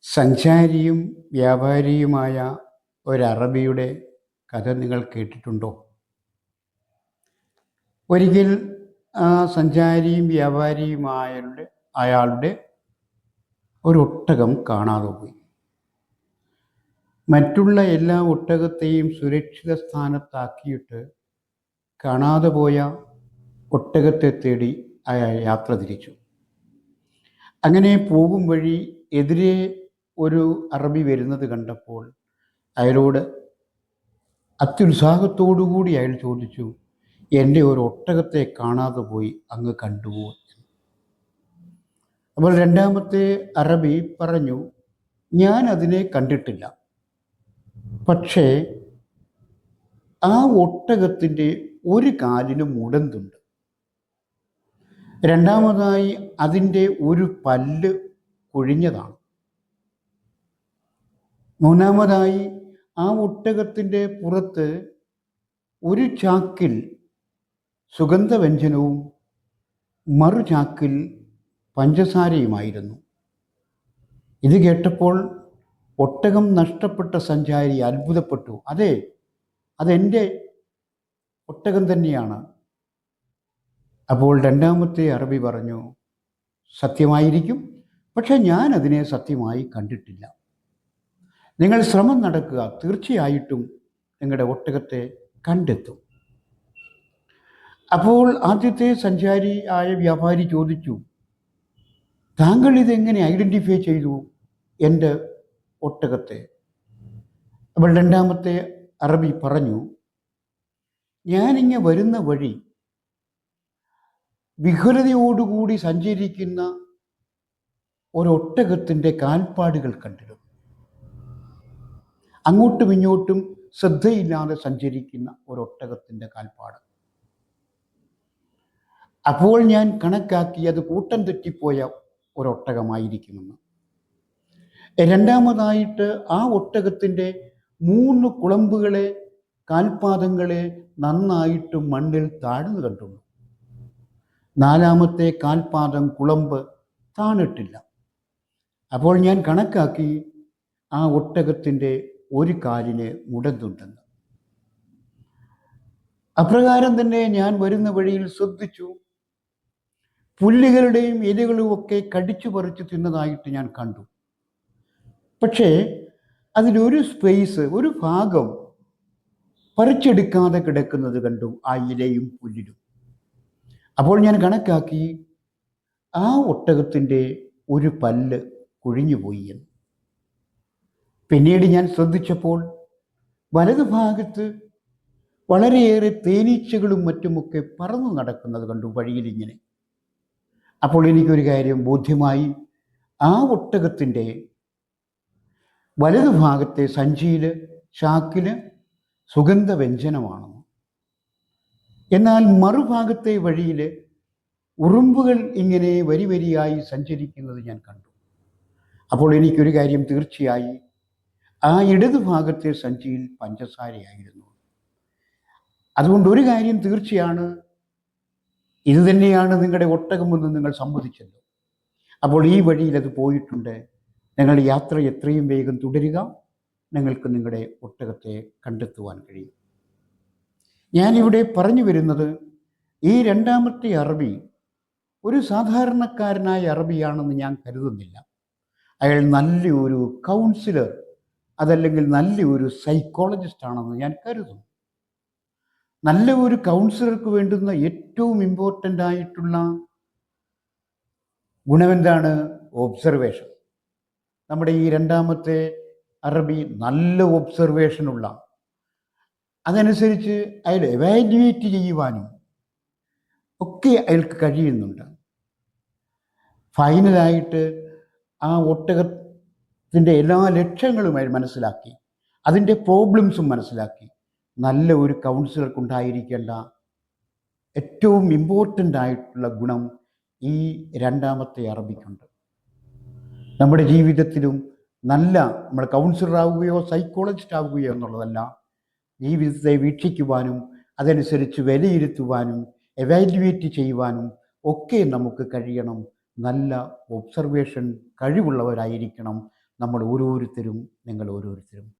സഞ്ചാരിയും വ്യാപാരിയുമായ ഒരറബിയുടെ കഥ നിങ്ങൾ കേട്ടിട്ടുണ്ടോ? ഒരിക്കൽ ആ സഞ്ചാരിയും വ്യാപാരിയുമായ അയാളുടെ ഒരു ഒട്ടകം കാണാതെ പോയി. മറ്റുള്ള എല്ലാ ഒട്ടകത്തെയും സുരക്ഷിത സ്ഥാനത്താക്കിയിട്ട് കാണാതെ പോയ ഒട്ടകത്തെ തേടി അയാൾ യാത്ര തിരിച്ചു. അങ്ങനെ പോകും വഴി എതിരെ ഒരു അറബി വരുന്നത് കണ്ടപ്പോൾ അയാളോട് അത്യുത്സാഹത്തോടുകൂടി അയാൾ ചോദിച്ചു, എൻ്റെ ഒരു ഒട്ടകത്തെ കാണാതെ പോയി, അങ്ങ് കണ്ടുവോ? അപ്പോൾ രണ്ടാമത്തെ അറബി പറഞ്ഞു, ഞാൻ അതിനെ കണ്ടിട്ടില്ല, പക്ഷേ ആ ഒട്ടകത്തിൻ്റെ ഒരു കാലിന് മുടന്തുണ്ട്. രണ്ടാമതായി അതിൻ്റെ ഒരു പല്ല് കൊഴിഞ്ഞതാണ്. മൂന്നാമതായി ആ ഒട്ടകത്തിൻ്റെ പുറത്ത് ഒരു ചാക്കിൽ സുഗന്ധവ്യഞ്ജനവും മറു ചാക്കിൽ പഞ്ചസാരയുമായിരുന്നു. ഇത് കേട്ടപ്പോൾ ഒട്ടകം നഷ്ടപ്പെട്ട സഞ്ചാരി അത്ഭുതപ്പെട്ടു. അതെൻ്റെ ഒട്ടകം തന്നെയാണ്. അപ്പോൾ രണ്ടാമത്തെ അറബി പറഞ്ഞു, സത്യമായിരിക്കും, പക്ഷെ ഞാൻ അതിനെ സത്യമായി കണ്ടിട്ടില്ല. നിങ്ങൾ ശ്രമം നടക്കുക, തീർച്ചയായിട്ടും നിങ്ങളുടെ ഒട്ടകത്തെ കണ്ടെത്തും. അപ്പോൾ ആദ്യത്തെ സഞ്ചാരി ആയ വ്യാപാരി ചോദിച്ചു, താങ്കൾ ഇതെങ്ങനെ ഐഡൻറ്റിഫൈ ചെയ്തു എൻ്റെ ഒട്ടകത്തെ? അപ്പോൾ രണ്ടാമത്തെ അറബി പറഞ്ഞു, ഞാനിങ്ങ് വരുന്ന വഴി വിഹുലതയോടുകൂടി സഞ്ചരിക്കുന്ന ഒരൊട്ടകത്തിൻ്റെ കാൽപ്പാടുകൾ കണ്ടിരുന്നു. അങ്ങോട്ടും ഇങ്ങോട്ടും ശ്രദ്ധയില്ലാതെ സഞ്ചരിക്കുന്ന ഒരൊട്ടകത്തിൻ്റെ കാൽപ്പാട്. അപ്പോൾ ഞാൻ കണക്കാക്കി അത് കൂട്ടം തെറ്റിപ്പോയ ഒരൊട്ടകമായിരിക്കുമെന്ന്. രണ്ടാമതായിട്ട് ആ ഒട്ടകത്തിൻ്റെ 3 കുളമ്പുകളെ, കാൽപാദങ്ങളെ നന്നായിട്ട് മണ്ണിൽ താഴ്ന്നു കണ്ടുള്ളൂ. നാലാമത്തെ കാൽപാദം കുളമ്പ് താണിട്ടില്ല. അപ്പോൾ ഞാൻ കണക്കാക്കി ആ ഒട്ടകത്തിൻ്റെ ഒരു കാലിന് മുടന്തുണ്ടെന്ന്. അപ്രകാരം തന്നെ ഞാൻ വരുന്ന വഴിയിൽ ശ്രദ്ധിച്ചു. പുല്ലുകളുടെയും ഇലകളും ഒക്കെ കടിച്ചു പറിച്ചു തിന്നതായിട്ട് ഞാൻ കണ്ടു. പക്ഷേ അതിലൊരു സ്പേസ്, ഒരു ഭാഗം പറിച്ചെടുക്കാതെ കിടക്കുന്നത് കണ്ടു, ആ ഇലയും പുല്ലിലും. അപ്പോൾ ഞാൻ കണക്കാക്കി ആ ഒട്ടകത്തിൻ്റെ ഒരു പല്ല് കൊഴിഞ്ഞുപോയി എന്ന്. പിന്നീട് ഞാൻ ശ്രദ്ധിച്ചപ്പോൾ വലതുഭാഗത്ത് വളരെയേറെ തേനീച്ചകളും മറ്റുമൊക്കെ പറന്നു നടക്കുന്നത് കണ്ടു വഴിയിലിങ്ങനെ. അപ്പോൾ എനിക്കൊരു കാര്യം ബോധ്യമായി, ആ ഒട്ടകത്തിൻ്റെ വലതുഭാഗത്തെ സഞ്ചിയിൽ, ചാക്കിൽ സുഗന്ധവ്യഞ്ജനമാണെന്ന്. എന്നാൽ മറുഭാഗത്തെ വഴിയിൽ ഉറുമ്പുകൾ ഇങ്ങനെ വരി വരിയായി സഞ്ചരിക്കുന്നത് ഞാൻ കണ്ടു. അപ്പോൾ എനിക്കൊരു കാര്യം തീർച്ചയായി, ആ ഇടതുഭാഗത്തെ സഞ്ചിയിൽ പഞ്ചസാരയായിരുന്നു. അതുകൊണ്ട് ഒരു കാര്യം തീർച്ചയാണ്, ഇത് തന്നെയാണ് നിങ്ങളുടെ ഒട്ടകമെന്ന് നിങ്ങൾ സമ്മതിച്ചല്ലോ. അപ്പോൾ ഈ വഴിയിൽ അത് പോയിട്ടുണ്ട്. നിങ്ങൾ യാത്ര എത്രയും വേഗം തുടരുക, നിങ്ങൾക്ക് നിങ്ങളുടെ ഒട്ടകത്തെ കണ്ടെത്തുവാൻ കഴിയും. ഞാനിവിടെ പറഞ്ഞു വരുന്നത്, ഈ രണ്ടാമത്തെ അറബി ഒരു സാധാരണക്കാരനായ അറബിയാണെന്ന് ഞാൻ കരുതുന്നില്ല. അയാൾ നല്ലൊരു കൗൺസിലർ, അതല്ലെങ്കിൽ നല്ലൊരു സൈക്കോളജിസ്റ്റ് ആണെന്ന് ഞാൻ കരുതുന്നു. നല്ല ഒരു കൗൺസിലർക്ക് വേണ്ടുന്ന ഏറ്റവും ഇമ്പോർട്ടൻ്റ് ആയിട്ടുള്ള ഗുണമെന്താണ്? ഒബ്സർവേഷൻ. നമ്മുടെ ഈ രണ്ടാമത്തെ അറബി നല്ല ഒബ്സർവേഷനുള്ള, അതനുസരിച്ച് അയാൾ എവാലുവേറ്റ് ചെയ്യുവാനും ഒക്കെ അയാൾക്ക് കഴിയുന്നുണ്ട്. ഫൈനലായിട്ട് ആ ഒട്ടകത്തിൻ്റെ എല്ലാ ലക്ഷ്യങ്ങളും അയാൾ മനസ്സിലാക്കി, അതിൻ്റെ പ്രോബ്ലംസും മനസ്സിലാക്കി. നല്ല ഒരു കൗൺസിലർക്കുണ്ടായിരിക്കേണ്ട ഏറ്റവും ഇമ്പോർട്ടൻ്റ് ആയിട്ടുള്ള ഗുണം ഈ രണ്ടാമത്തെ അറബിക്കുണ്ട്. നമ്മുടെ ജീവിതത്തിലും നമ്മൾ കൗൺസിലർ ആവുകയോ സൈക്കോളജിസ്റ്റ് ആവുകയോ എന്നുള്ളതല്ല, ജീവിതത്തെ വീക്ഷിക്കുവാനും അതനുസരിച്ച് വിലയിരുത്തുവാനും എവാലുവേറ്റ് ചെയ്യുവാനും ഒക്കെ നമുക്ക് കഴിയണം. നല്ല ഒബ്സർവേഷൻ കഴിവുള്ളവരായിരിക്കണം നമ്മൾ ഓരോരുത്തരും നിങ്ങൾ ഓരോരുത്തരും